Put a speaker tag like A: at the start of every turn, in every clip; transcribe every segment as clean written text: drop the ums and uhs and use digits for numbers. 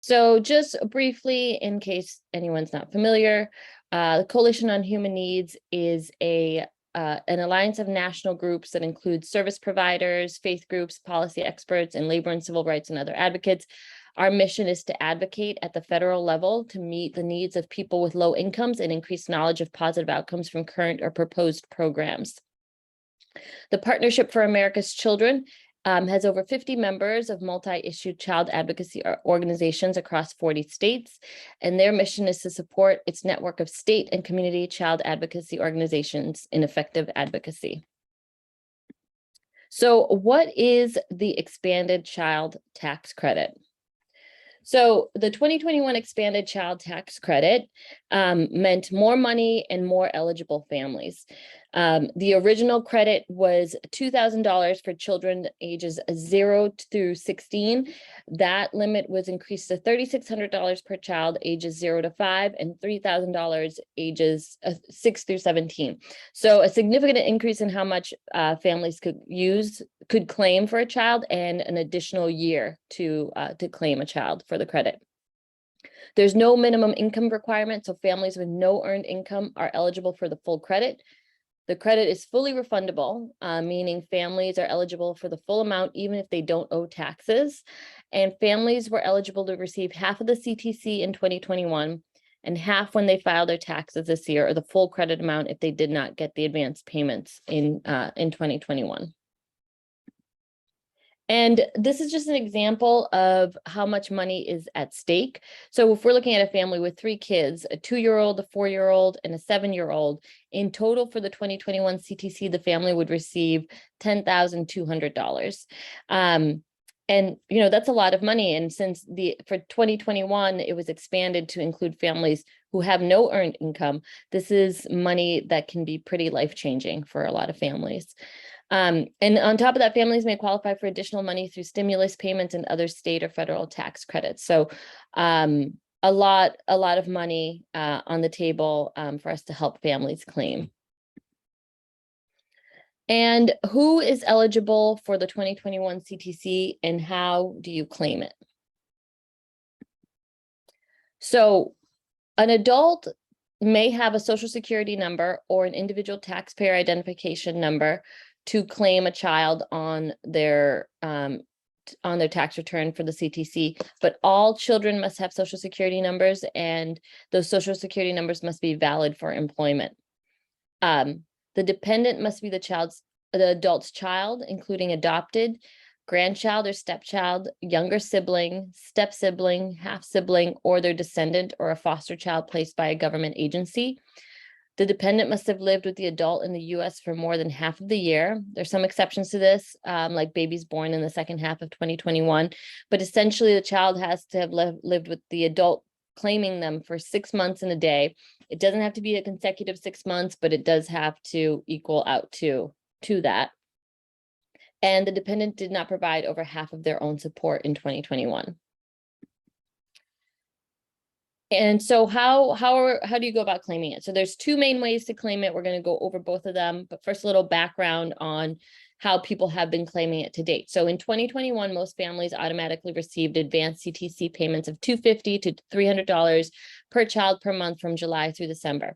A: So just briefly, in case anyone's not familiar, the Coalition on Human Needs is an alliance of national groups that includes service providers, faith groups, policy experts, and labor and civil rights and other advocates. Our mission is to advocate at the federal level to meet the needs of people with low incomes and increase knowledge of positive outcomes from current or proposed programs. The Partnership for America's Children has over 50 members of multi-issue child advocacy organizations across 40 states, and their mission is to support its network of state and community child advocacy organizations in effective advocacy. So what is the expanded child tax credit? So the 2021 expanded child tax credit meant more money and more eligible families. The original credit was $2,000 for children ages 0 through 16. That limit was increased to $3,600 per child ages 0 to 5 and $3,000 ages 6 through 17. So a significant increase in how much families could claim for a child, and an additional year to claim a child for the credit. There's no minimum income requirement, so families with no earned income are eligible for the full credit. The credit is fully refundable, meaning families are eligible for the full amount even if they don't owe taxes. And families were eligible to receive half of the CTC in 2021 and half when they filed their taxes this year, or the full credit amount if they did not get the advance payments in 2021. And this is just an example of how much money is at stake. So if we're looking at a family with 3 kids, a 2-year-old, a 4-year-old, and a 7-year-old, in total for the 2021 CTC, the family would receive $10,200. And that's a lot of money. And since for 2021, it was expanded to include families who have no earned income, this is money that can be pretty life-changing for a lot of families. And on top of that, families may qualify for additional money through stimulus payments and other state or federal tax credits. So a lot of money on the table for us to help families claim. And who is eligible for the 2021 CTC and how do you claim it? So an adult may have a Social Security number or an individual taxpayer identification number to claim a child on their tax return for the CTC, but all children must have Social Security numbers, and those Social Security numbers must be valid for employment. The dependent must be the adult's child, including adopted, grandchild or stepchild, younger sibling, step sibling, half sibling, or their descendant, or a foster child placed by a government agency. The dependent must have lived with the adult in the U.S. for more than half of the year. There's some exceptions to this, like babies born in the second half of 2021, but essentially the child has to have lived with the adult claiming them for 6 months and a day. It doesn't have to be a consecutive 6 months, but it does have to equal out to that. And the dependent did not provide over half of their own support in 2021. And so how do you go about claiming it? So there's 2 main ways to claim it. We're going to go over both of them, but first a little background on how people have been claiming it to date. So in 2021, most families automatically received advanced CTC payments of $250 to $300 per child per month from July through December.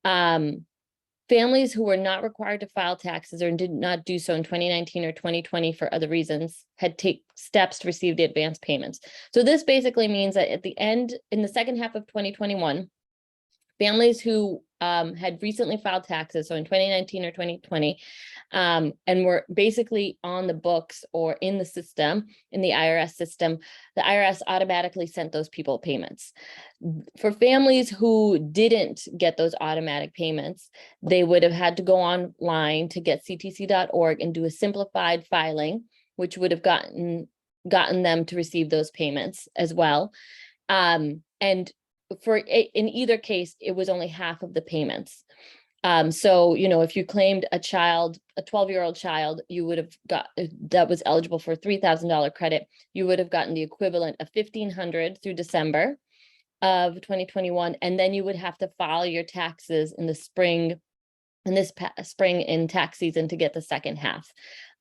A: Families who were not required to file taxes or did not do so in 2019 or 2020 for other reasons had take steps to receive the advance payments. So this basically means that at the end, in the second half of 2021, families who had recently filed taxes, so in 2019 or 2020, and were basically on the books or in the system, in the IRS system, the IRS automatically sent those people payments. For families who didn't get those automatic payments, they would have had to go online to GetCDC.org and do a simplified filing, which would have gotten them to receive those payments as well. And in either case, it was only half of the payments. So, if you claimed a 12-year-old child, you would have that was eligible for a $3,000 credit, you would have gotten the equivalent of $1,500 through December of 2021. And then you would have to file your taxes in the spring, in tax season, to get the second half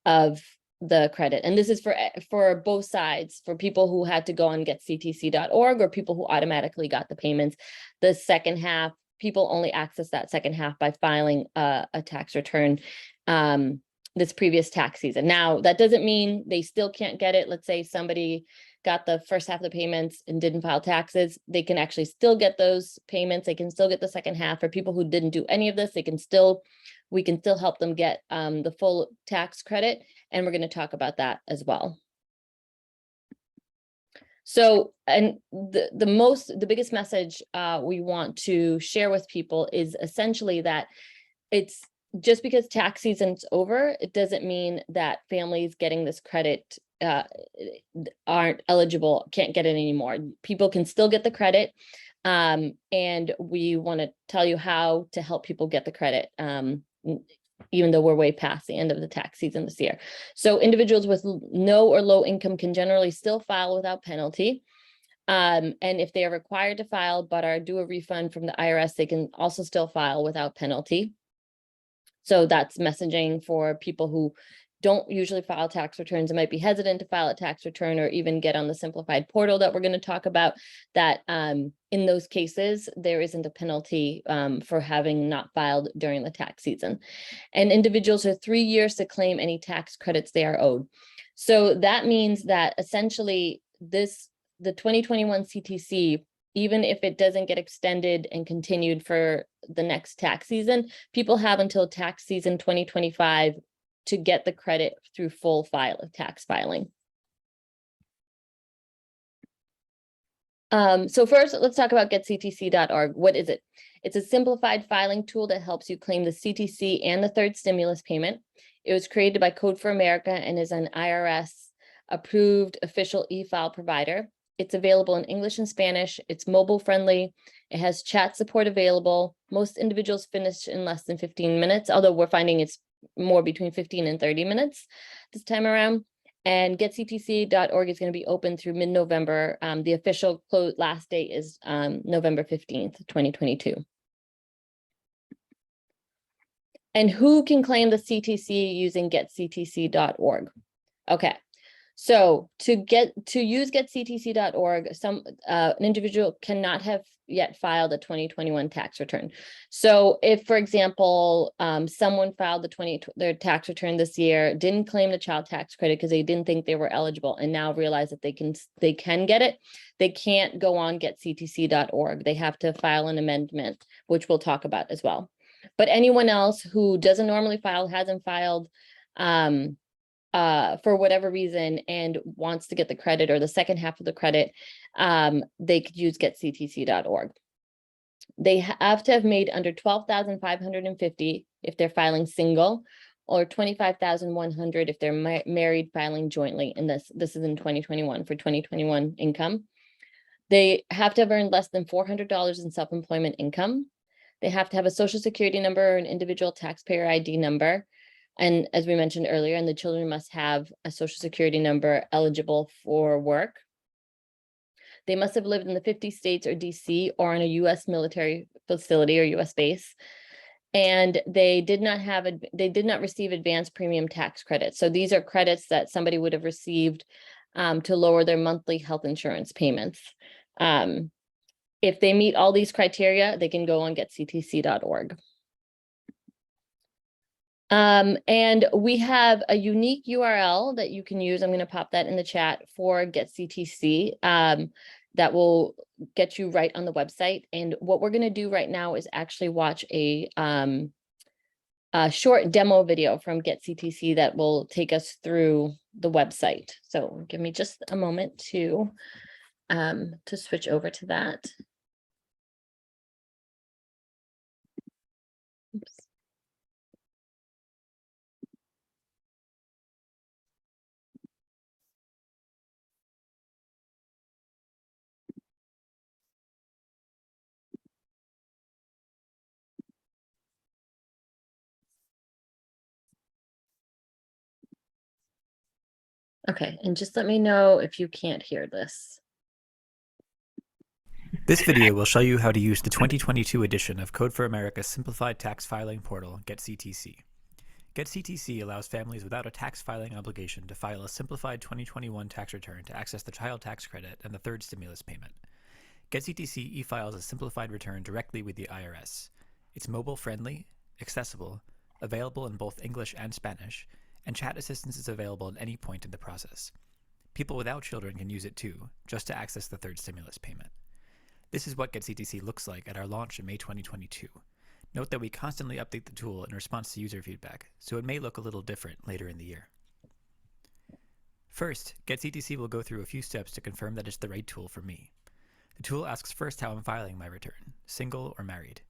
A: of the credit. And this is for both sides, for people who had to go on getctc.org or people who automatically got the payments. The second half, people only access that second half by filing a tax return this previous tax season. Now, that doesn't mean they still can't get it. Let's say somebody got the first half of the payments and didn't file taxes. They can actually still get those payments. They can still get the second half. For people who didn't do any of this, we can still help them get the full tax credit. And we're going to talk about that as well. So, and the biggest message we want to share with people is essentially that it's just because tax season's over, it doesn't mean that families getting this credit aren't eligible, can't get it anymore. People can still get the credit. And we want to tell you how to help people get the credit, even though we're way past the end of the tax season this year. So individuals with no or low income can generally still file without penalty. And if they are required to file but are due a refund from the IRS, they can also still file without penalty. So that's messaging for people who don't usually file tax returns and might be hesitant to file a tax return or even get on the simplified portal that we're going to talk about, that in those cases, there isn't a penalty for having not filed during the tax season. And individuals are 3 years to claim any tax credits they are owed. So that means that essentially the 2021 CTC, even if it doesn't get extended and continued for the next tax season, people have until tax season 2025 to get the credit through full tax filing. So first, let's talk about getctc.org. What is it? It's a simplified filing tool that helps you claim the CTC and the third stimulus payment. It was created by Code for America and is an IRS approved official e-file provider. It's available in English and Spanish. It's mobile friendly. It has chat support available. Most individuals finish in less than 15 minutes, although we're finding it's more between 15 and 30 minutes this time around. And getctc.org is going to be open through mid-November. The official last date is November 15th, 2022. And who can claim the CTC using getctc.org? Okay. So to use getctc.org, an individual cannot have yet filed a 2021 tax return. So if, for example, someone filed their tax return this year, didn't claim the child tax credit because they didn't think they were eligible, and now realize that they can get it, they can't go on getctc.org. They have to file an amendment, which we'll talk about as well. But anyone else who doesn't normally file, hasn't filed, for whatever reason and wants to get the credit or the second half of the credit, they could use getctc.org. They have to have made under 12,550 if they're filing single, or 25,100 if they're married filing jointly. And this is in 2021 for 2021 income. They have to have earned less than $400 in self-employment income. They have to have a social security number or an individual taxpayer ID number. And as we mentioned earlier, and the children must have a social security number eligible for work. They must have lived in the 50 states or DC or in a US military facility or US base. And they did not receive advanced premium tax credits. So these are credits that somebody would have received to lower their monthly health insurance payments. If they meet all these criteria, they can go on getctc.org. And we have a unique URL that you can use. I'm going to pop that in the chat for GetCTC that will get you right on the website. And what we're going to do right now is actually watch a short demo video from GetCTC that will take us through the website. So give me just a moment to switch over to that. Oops. Okay, and just let me know if you can't hear this.
B: This video will show you how to use the 2022 edition of Code for America's simplified tax filing portal, GetCTC. GetCDC allows families without a tax filing obligation to file a simplified 2021 tax return to access the child tax credit and the third stimulus payment. GetCDC e-files a simplified return directly with the IRS. It's mobile-friendly, accessible, available in both English and Spanish, and chat assistance is available at any point in the process. People without children can use it too, just to access the third stimulus payment. This is what GetCDC looks like at our launch in May 2022. Note that we constantly update the tool in response to user feedback, so it may look a little different later in the year. First, GetCDC will go through a few steps to confirm that it's the right tool for me. The tool asks first how I'm filing my return, single or married.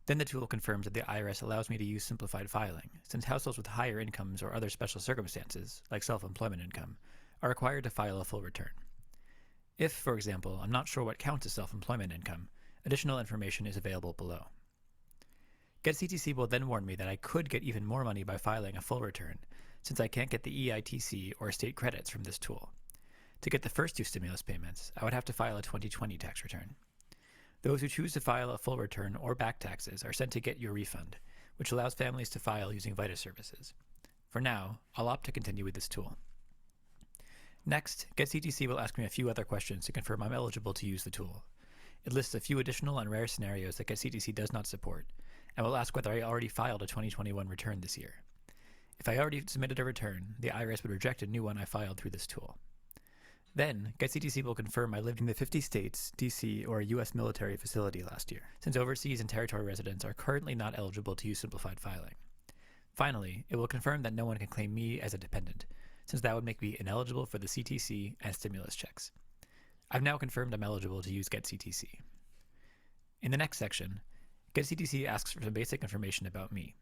B: Then the tool confirms that the IRS allows me to use simplified filing, since households with higher incomes or other special circumstances, like self-employment income, are required to file a full return. If, for example, I'm not sure what counts as self-employment income, additional information is available below. GetCDC will then warn me that I could get even more money by filing a full return, since I can't get the EITC or state credits from this tool. To get the first two stimulus payments, I would have to file a 2020 tax return. Those who choose to file a full return or back taxes are sent to Get Your Refund, which allows families to file using Vita services. For now, I'll opt to continue with this tool. Next, GetCDC will ask me a few other questions to confirm I'm eligible to use the tool. It lists a few additional and rare scenarios that GetCDC does not support, and will ask whether I already filed a 2021 return this year. If I already submitted a return, the IRS would reject a new one I filed through this tool. Then, GetCDC will confirm I lived in the 50 states, DC, or a U.S. military facility last year, since overseas and territory residents are currently not eligible to use simplified filing. Finally, it will confirm that no one can claim me as a dependent, since that would make me ineligible for the CTC and stimulus checks. I've now confirmed I'm eligible to use GetCDC. In the next section, GetCDC asks for some basic information about me.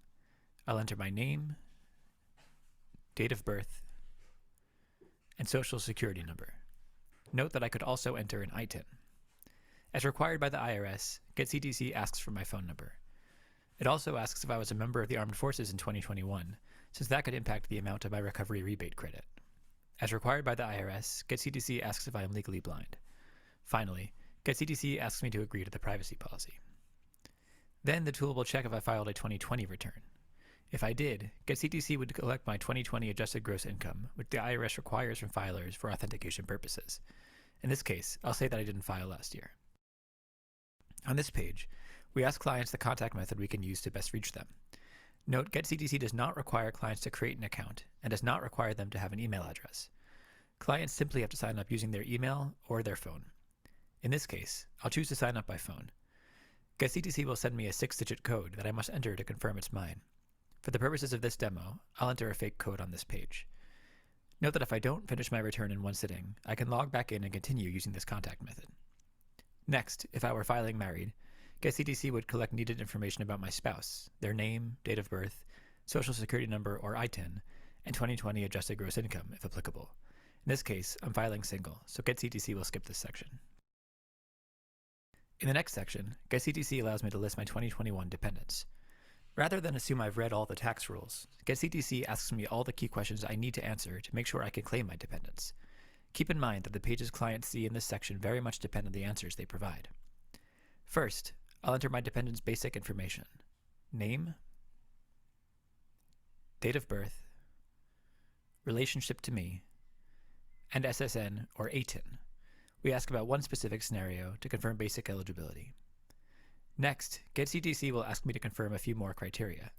B: I'll enter my name, date of birth, and social security number. Note that I could also enter an ITIN. As required by the IRS, GetCDC asks for my phone number. It also asks if I was a member of the Armed Forces in 2021, since that could impact the amount of my recovery rebate credit. As required by the IRS, GetCDC asks if I am legally blind. Finally, GetCDC asks me to agree to the privacy policy. Then the tool will check if I filed a 2020 return. If I did, GetCDC would collect my 2020 adjusted gross income, which the IRS requires from filers for authentication purposes. In this case, I'll say that I didn't file last year. On this page, we ask clients the contact method we can use to best reach them. Note, GetCDC does not require clients to create an account and does not require them to have an email address. Clients simply have to sign up using their email or their phone. In this case, I'll choose to sign up by phone. GetCDC will send me a 6-digit code that I must enter to confirm it's mine. For the purposes of this demo, I'll enter a fake code on this page. Note that if I don't finish my return in one sitting, I can log back in and continue using this contact method. Next, if I were filing married, GetCDC would collect needed information about my spouse, their name, date of birth, social security number or ITIN, and 2020 adjusted gross income, if applicable. In this case, I'm filing single, so GetCDC will skip this section. In the next section, GetCDC allows me to list my 2021 dependents. Rather than assume I've read all the tax rules, GetCDC asks me all the key questions I need to answer to make sure I can claim my dependents. Keep in mind that the pages clients see in this section very much depend on the answers they provide. First, I'll enter my dependent's basic information: name, date of birth, relationship to me, and SSN or ITIN. We ask about one specific scenario to confirm basic eligibility. Next, GetCDC will ask me to confirm a few more criteria.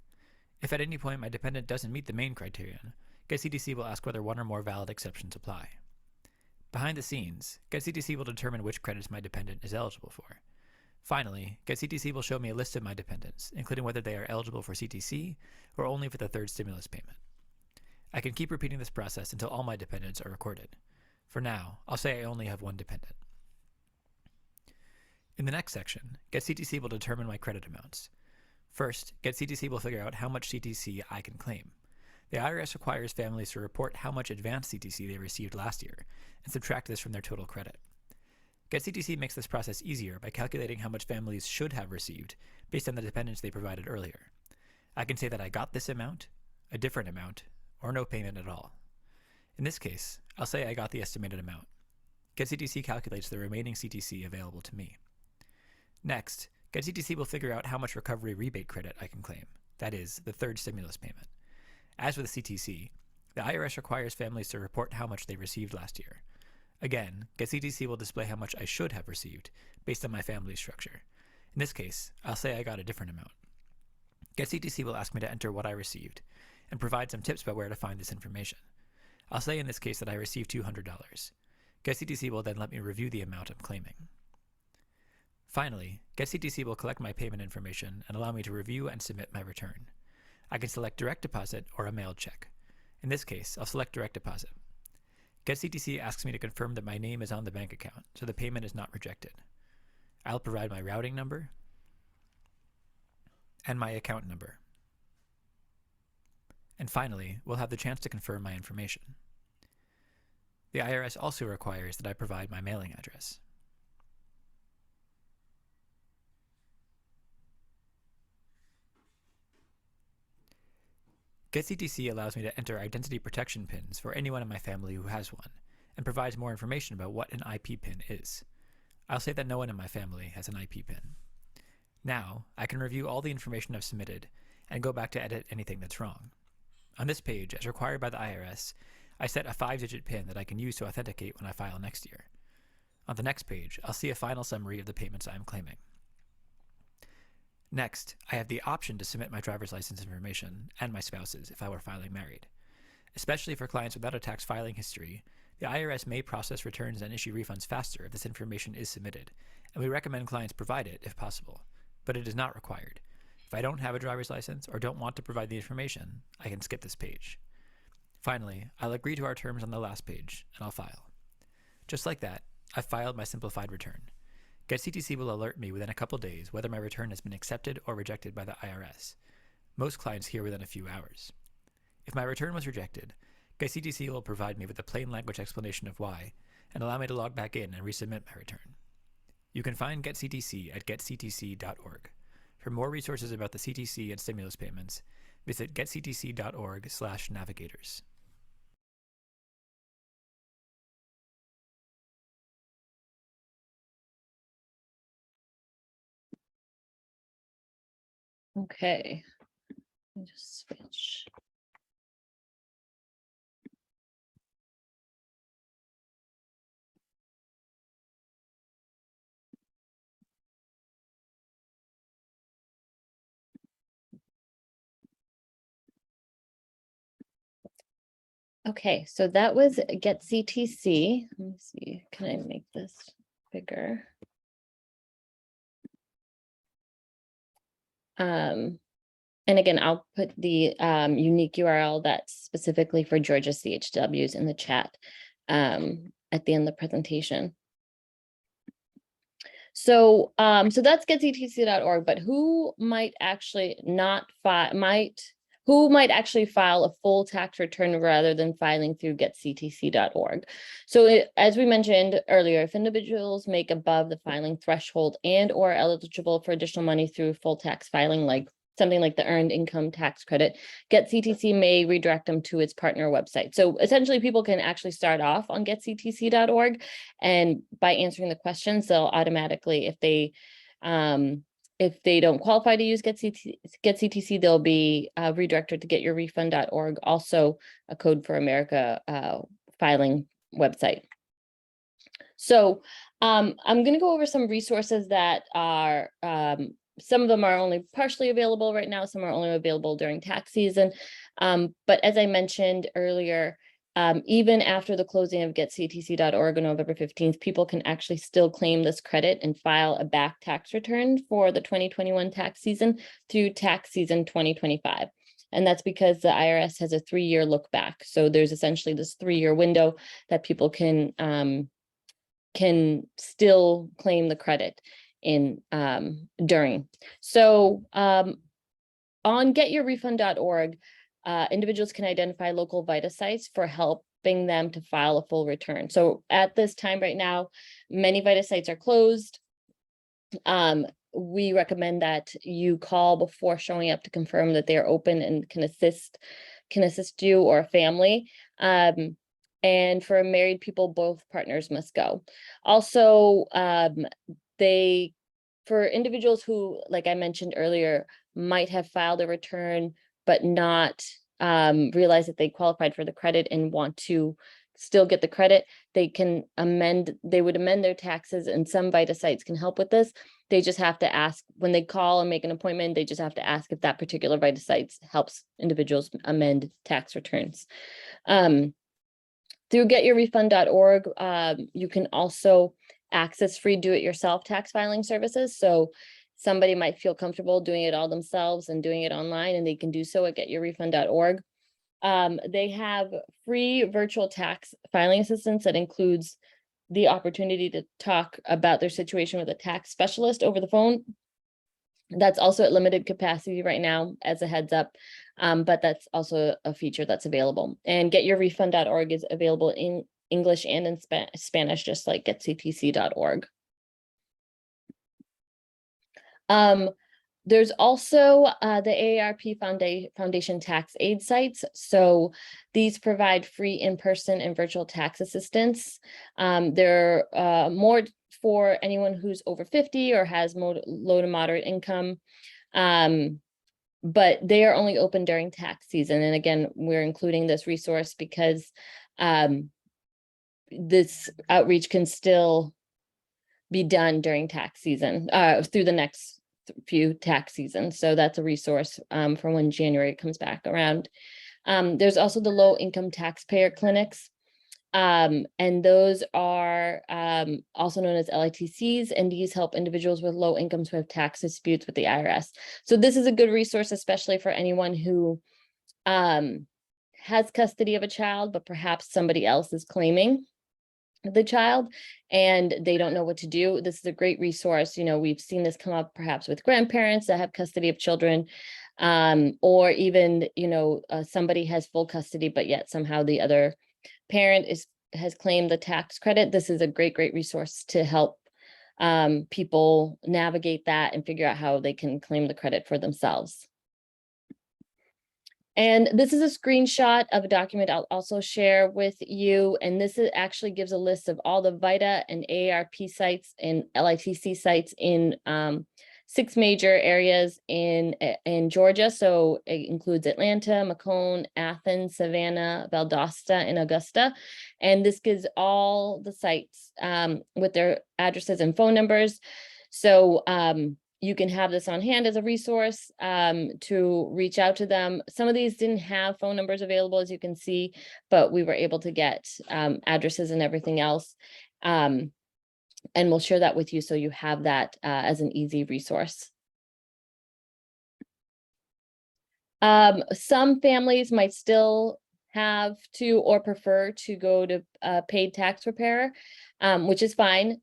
B: If at any point my dependent doesn't meet the main criterion, GetCDC will ask whether one or more valid exceptions apply. Behind the scenes, GetCDC will determine which credits my dependent is eligible for. Finally, GetCDC will show me a list of my dependents, including whether they are eligible for CTC or only for the third stimulus payment. I can keep repeating this process until all my dependents are recorded. For now, I'll say I only have one dependent. In the next section, GetCDC will determine my credit amounts. First, GetCDC will figure out how much CTC I can claim. The IRS requires families to report how much advanced CTC they received last year and subtract this from their total credit. GetCDC makes this process easier by calculating how much families should have received based on the dependents they provided earlier. I can say that I got this amount, a different amount, or no payment at all. In this case, I'll say I got the estimated amount. GetCDC calculates the remaining CTC available to me. Next, GetCDC will figure out how much recovery rebate credit I can claim, that is, the third stimulus payment. As with CTC, the IRS requires families to report how much they received last year. Again, GetCDC will display how much I should have received based on my family structure. In this case, I'll say I got a different amount. GetCDC will ask me to enter what I received and provide some tips about where to find this information. I'll say in this case that I received $200. GetCDC will then let me review the amount I'm claiming. Finally, GetCDC will collect my payment information and allow me to review and submit my return. I can select direct deposit or a mailed check. In this case, I'll select direct deposit. GetCDC asks me to confirm that my name is on the bank account, so the payment is not rejected. I'll provide my routing number and my account number. And finally, we'll have the chance to confirm my information. The IRS also requires that I provide my mailing address. GetCDC allows me to enter identity protection pins for anyone in my family who has one, and provides more information about what an IP pin is. I'll say that no one in my family has an IP pin. Now, I can review all the information I've submitted and go back to edit anything that's wrong. On this page, as required by the IRS, I set a 5-digit PIN that I can use to authenticate when I file next year. On the next page, I'll see a final summary of the payments I am claiming. Next, I have the option to submit my driver's license information and my spouse's if I were filing married. Especially for clients without a tax filing history, the IRS may process returns and issue refunds faster if this information is submitted, and we recommend clients provide it if possible, but it is not required. If I don't have a driver's license or don't want to provide the information, I can skip this page. Finally, I'll agree to our terms on the last page, and I'll file. Just like that, I've filed my simplified return. GetCDC will alert me within a couple days whether my return has been accepted or rejected by the IRS. Most clients hear within a few hours. If my return was rejected, GetCDC will provide me with a plain language explanation of why, and allow me to log back in and resubmit my return. You can find GetCDC at getcdc.org. For more resources about the CTC and stimulus payments, visit getcdc.org/navigators.
A: Okay, let me just switch. Okay, so that was GetCDC. Let me see, can I make this bigger? And again, I'll put the unique URL that's specifically for Georgia CHWs in the chat at the end of the presentation. So so that's getcdc.org, but who might actually not who might actually file a full tax return rather than filing through getcdc.org? So as we mentioned earlier, if individuals make above the filing threshold and or eligible for additional money through full tax filing, like something like the earned income tax credit, GetCDC may redirect them to its partner website. So essentially people can actually start off on getcdc.org, and by answering the questions, they'll automatically, if they don't qualify to use GetCDC, they'll be redirected to getyourrefund.org, also a Code for America filing website. So I'm going to go over some resources that are some of them are only partially available right now. Some are only available during tax season. But as I mentioned earlier, even after the closing of getcdc.org on November 15th, people can actually still claim this credit and file a back tax return for the 2021 tax season through tax season 2025. And that's because the IRS has a 3-year look back. So there's essentially this 3-year window that people can still claim the credit in during. So on getyourrefund.org, individuals can identify local VITA sites for helping them to file a full return. So at this time right now, many VITA sites are closed. We recommend that you call before showing up to confirm that they are open and can assist you or a family. And for married people, both partners must go. Also, for individuals who, like I mentioned earlier, might have filed a return but not realize that they qualified for the credit and want to still get the credit, they would amend their taxes, and some VITA sites can help with this. They just have to ask when they call and make an appointment, they just have to ask if that particular VITA site helps individuals amend tax returns. Through getyourrefund.org, you can also access free do-it-yourself tax filing services. So somebody might feel comfortable doing it all themselves and doing it online, and they can do so at getyourrefund.org. They have free virtual tax filing assistance that includes the opportunity to talk about their situation with a tax specialist over the phone. That's also at limited capacity right now, as a heads up, but that's also a feature that's available. And getyourrefund.org is available in English and in Spanish, just like getcdc.org. There's also the AARP Foundation tax aid sites. So these provide free in-person and virtual tax assistance. They're more for anyone who's over 50 or has low to moderate income. But they are only open during tax season. And again, we're including this resource because this outreach can still be done during tax season, through the next few tax seasons. So that's a resource for when January comes back around. There's also the low income taxpayer clinics. And those are also known as LITCs, and these help individuals with low incomes who have tax disputes with the IRS. So this is a good resource, especially for anyone who has custody of a child, but perhaps somebody else is claiming the child and they don't know what to do. This is a great resource. You know, we've seen this come up perhaps with grandparents that have custody of children, or even, you know, somebody has full custody, but yet somehow the other parent has claimed the tax credit. This is a great resource to help people navigate that and figure out how they can claim the credit for themselves. And this is a screenshot of a document I'll also share with you. And this actually gives a list of all the VITA and AARP sites and LITC sites in 6 major areas in Georgia. So it includes Atlanta, Macomb, Athens, Savannah, Valdosta, and Augusta. And this gives all the sites with their addresses and phone numbers. So you can have this on hand as a resource to reach out to them. Some of these didn't have phone numbers available, as you can see, but we were able to get addresses and everything else. And we'll share that with you so you have that as an easy resource. Some families might still have to or prefer to go to paid tax preparer, which is fine.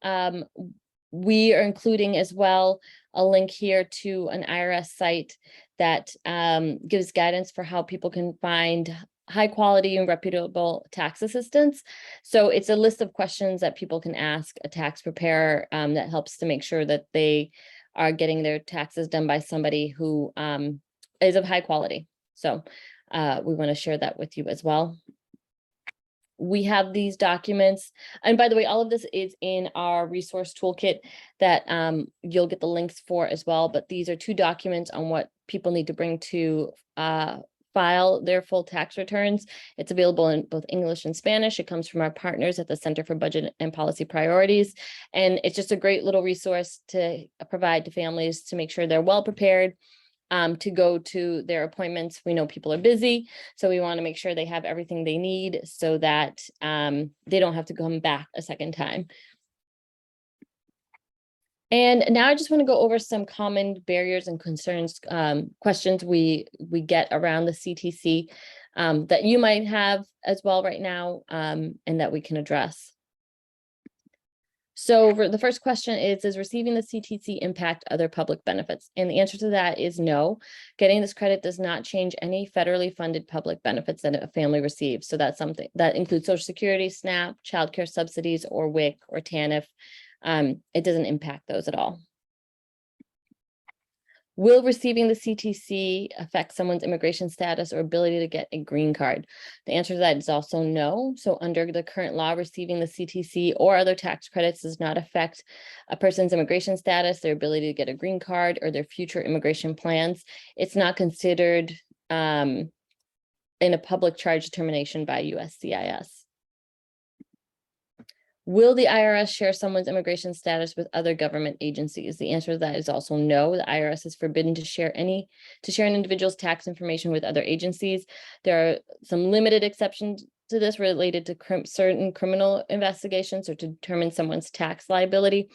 A: We are including as well a link here to an IRS site that gives guidance for how people can find high quality and reputable tax assistance. So it's a list of questions that people can ask a tax preparer that helps to make sure that they are getting their taxes done by somebody who is of high quality. So we want to share that with you as well. We have these documents, and by the way, all of this is in our resource toolkit that you'll get the links for as well. But these are 2 documents on what people need to bring to file their full tax returns. It's available in both English and Spanish. It comes from our partners at the Center for Budget and Policy Priorities. And it's just a great little resource to provide to families to make sure they're well prepared to go to their appointments. We know people are busy, so we want to make sure they have everything they need so that they don't have to come back a second time. And now I just want to go over some common barriers and concerns, questions we get around the CTC that you might have as well right now, and that we can address. So the first question is, does receiving the CTC impact other public benefits? And the answer to that is no. Getting this credit does not change any federally funded public benefits that a family receives. So that's something that includes Social Security, SNAP, childcare subsidies, or WIC or TANF. It doesn't impact those at all. Will receiving the CTC affect someone's immigration status or ability to get a green card? The answer to that is also no. So under the current law, receiving the CTC or other tax credits does not affect a person's immigration status, their ability to get a green card, or their future immigration plans. It's not considered in a public charge determination by USCIS. Will the IRS share someone's immigration status with other government agencies? The answer to that is also no. The IRS is forbidden to share an individual's tax information with other agencies. There are some limited exceptions to this related to certain criminal investigations or to determine someone's tax liability.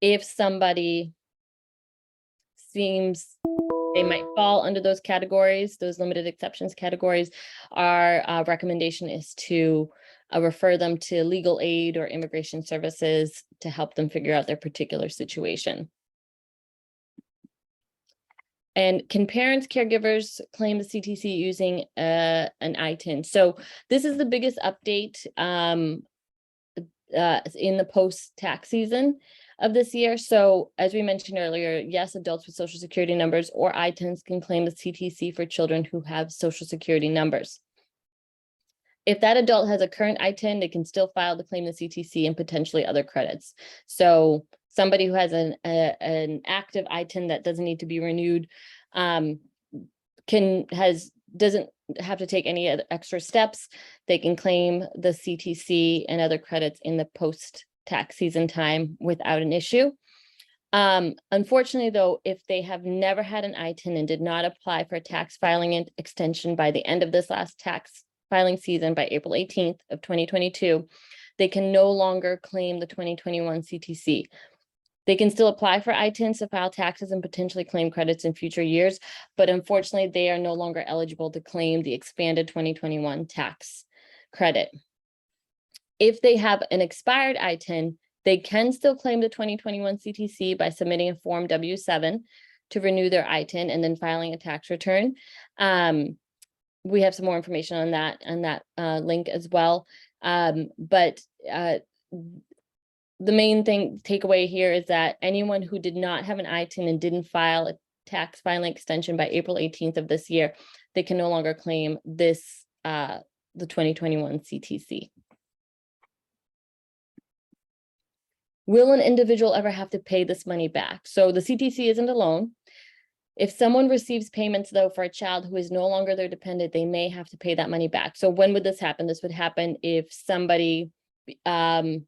A: If somebody seems they might fall under those categories, those limited exceptions categories, our recommendation is to refer them to legal aid or immigration services to help them figure out their particular situation. And can parents, caregivers claim the CTC using an ITIN? So this is the biggest update in the post-tax season of this year. So as we mentioned earlier, yes, adults with social security numbers or ITINs can claim the CTC for children who have social security numbers. If that adult has a current ITIN, they can still file to claim the CTC and potentially other credits. So somebody who has an active ITIN that doesn't need to be renewed doesn't have to take any extra steps. They can claim the CTC and other credits in the post-tax season time without an issue. Unfortunately, though, if they have never had an ITIN and did not apply for a tax filing extension by the end of this last tax filing season by April 18th of 2022, they can no longer claim the 2021 CTC. They can still apply for ITINs to file taxes and potentially claim credits in future years, but unfortunately, they are no longer eligible to claim the expanded 2021 tax credit. If they have an expired ITIN, they can still claim the 2021 CTC by submitting a Form W-7 to renew their ITIN and then filing a tax return. We have some more information on that link as well. But the main takeaway here is that anyone who did not have an ITIN and didn't file a tax filing extension by April 18th of this year, they can no longer claim this, the 2021 CTC. Will an individual ever have to pay this money back? So the CTC isn't a loan. If someone receives payments, though, for a child who is no longer their dependent, they may have to pay that money back. So when would this happen? This would happen if somebody had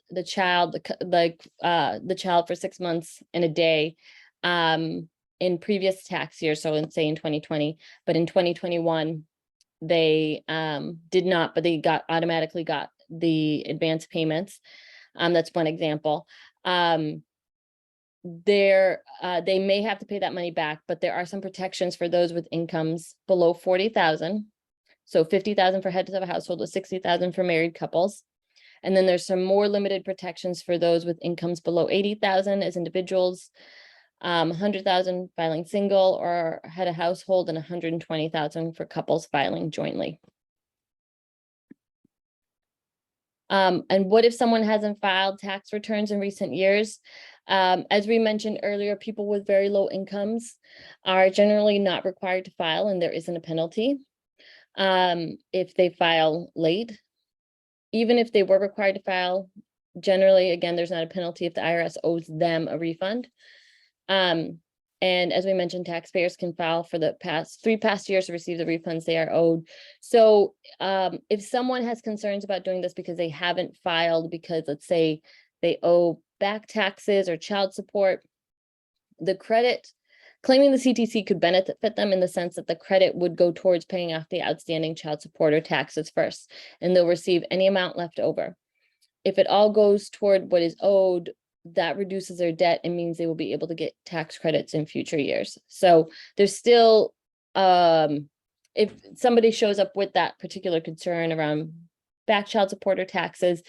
A: the child, the child for 6 months and a day in previous tax years, so in, say, in 2020, but in 2021, they did not, but they automatically got the advance payments. That's one example. They may have to pay that money back, but there are some protections for those with incomes below 40,000. So 50,000 for heads of a household with 60,000 for married couples. And then there's some more limited protections for those with incomes below 80,000 as individuals, 100,000 filing single or head of household, and 120,000 for couples filing jointly. And what if someone hasn't filed tax returns in recent years? As we mentioned earlier, people with very low incomes are generally not required to file, and there isn't a penalty if they file late. Even if they were required to file, generally, again, there's not a penalty if the IRS owes them a refund. And as we mentioned, taxpayers can file for the three past years to receive the refunds they are owed. So if someone has concerns about doing this because they haven't filed because, let's say, they owe back taxes or child support, the credit, claiming the CTC could benefit them in the sense that the credit would go towards paying off the outstanding child support or taxes first, and they'll receive any amount left over. If it all goes toward what is owed, that reduces their debt and means they will be able to get tax credits in future years. So there's still, if somebody shows up with that particular concern around back child support or taxes,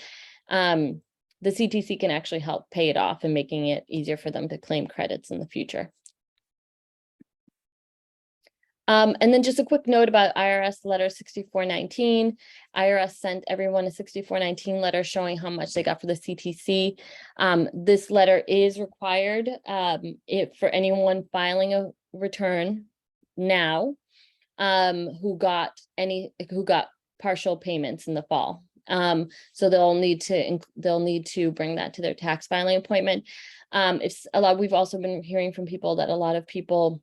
A: the CTC can actually help pay it off and making it easier for them to claim credits in the future. And then just a quick note about IRS letter 6419. IRS sent everyone a 6419 letter showing how much they got for the CTC. This letter is required for anyone filing a return now who got partial payments in the fall. So they'll need to bring that to their tax filing appointment. We've also been hearing from people that a lot of people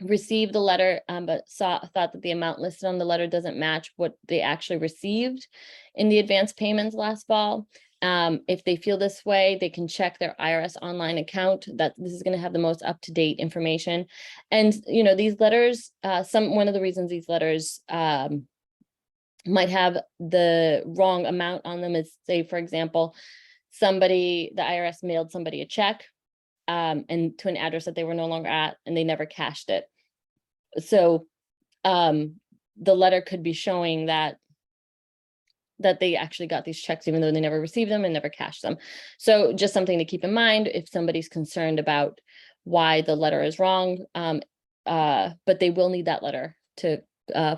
A: received the letter, but thought that the amount listed on the letter doesn't match what they actually received in the advance payments last fall. If they feel this way, they can check their IRS online account. That this is going to have the most up-to-date information. And these letters, one of the reasons these letters might have the wrong amount on them is, say, for example, the IRS mailed somebody a check and to an address that they were no longer at, and they never cashed it. So the letter could be showing that they actually got these checks, even though they never received them and never cashed them. So just something to keep in mind if somebody's concerned about why the letter is wrong, but they will need that letter to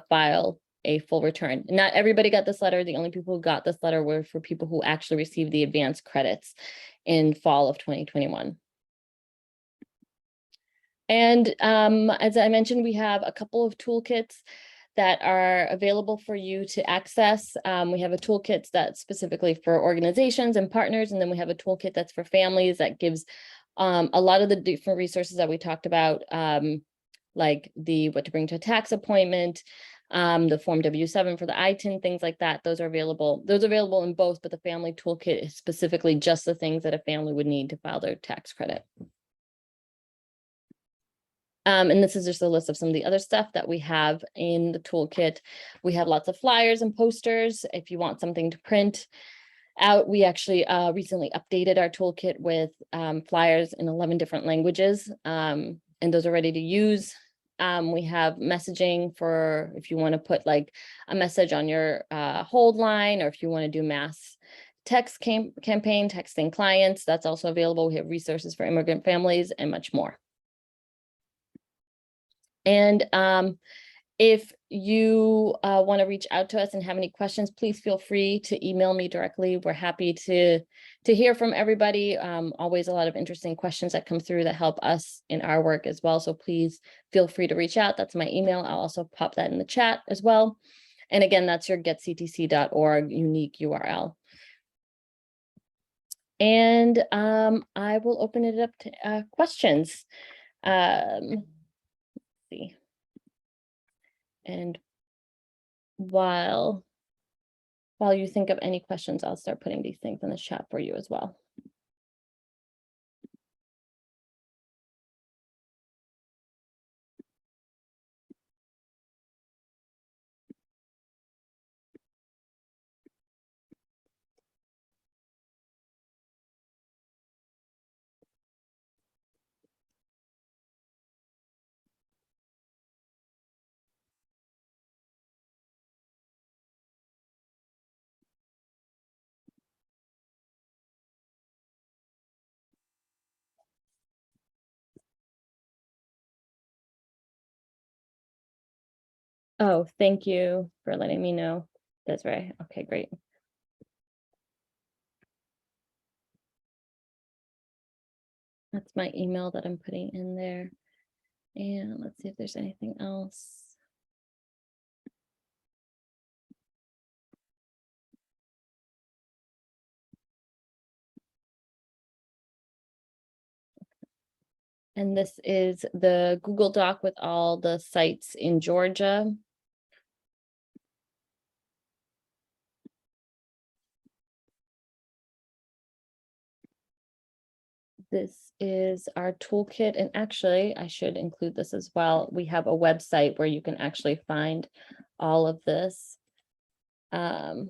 A: file a full return. Not everybody got this letter. The only people who got this letter were for people who actually received the advance credits in fall of 2021. And as I mentioned, we have a couple of toolkits that are available for you to access. We have a toolkit that's specifically for organizations and partners, and then we have a toolkit that's for families that gives a lot of the different resources that we talked about, like the what to bring to a tax appointment, the Form W-7 for the ITIN, things like that. Those are available. Those are available in both, but the family toolkit is specifically just the things that a family would need to file their tax credit. And this is just a list of some of the other stuff that we have in the toolkit. We have lots of flyers and posters. If you want something to print out, we actually recently updated our toolkit with flyers in 11 different languages, and those are ready to use. We have messaging for if you want to put like a message on your hold line, or if you want to do mass text campaign, texting clients, that's also available. We have resources for immigrant families and much more. And if you want to reach out to us and have any questions, please feel free to email me directly. We're happy to hear from everybody. Always a lot of interesting questions that come through that help us in our work as well. So please feel free to reach out. That's my email. I'll also pop that in the chat as well. And again, that's your getcdc.org unique URL. And I will open it up to questions. See. And while you think of any questions, I'll start putting these things in the chat for you as well. Oh, thank you for letting me know. That's right. Okay, great. That's my email that I'm putting in there. And let's see if there's anything else. And this is the Google Doc with all the sites in Georgia. This is our toolkit, and actually I should include this as well. We have a website where you can actually find all of this as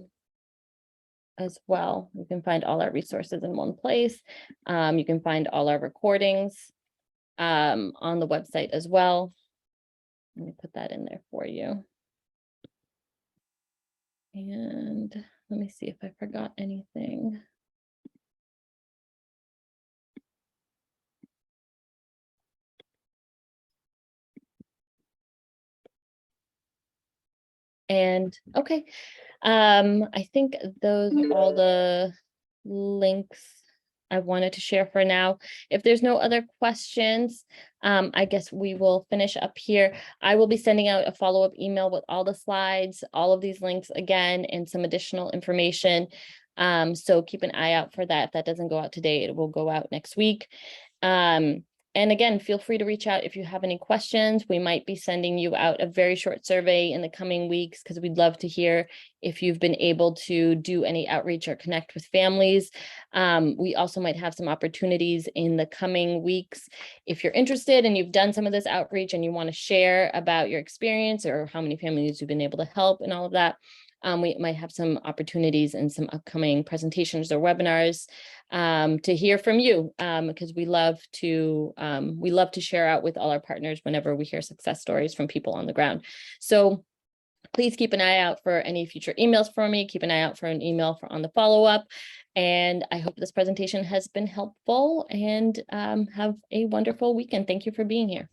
A: well. You can find all our resources in one place. You can find all our recordings on the website as well. Let me put that in there for you. And let me see if I forgot anything. And okay, I think those are all the links I wanted to share for now. If there's no other questions, I guess we will finish up here. I will be sending out a follow-up email with all the slides, all of these links again, and some additional information. So keep an eye out for that. If that doesn't go out today, it will go out next week. And again, feel free to reach out if you have any questions. We might be sending you out a very short survey in the coming weeks because we'd love to hear if you've been able to do any outreach or connect with families. We also might have some opportunities in the coming weeks. If you're interested and you've done some of this outreach and you want to share about your experience or how many families you've been able to help and all of that, we might have some opportunities and some upcoming presentations or webinars to hear from you, because we love to share out with all our partners whenever we hear success stories from people on the ground. So please keep an eye out for any future emails from me. Keep an eye out for an email on the follow-up. And I hope this presentation has been helpful, and have a wonderful weekend. Thank you for being here.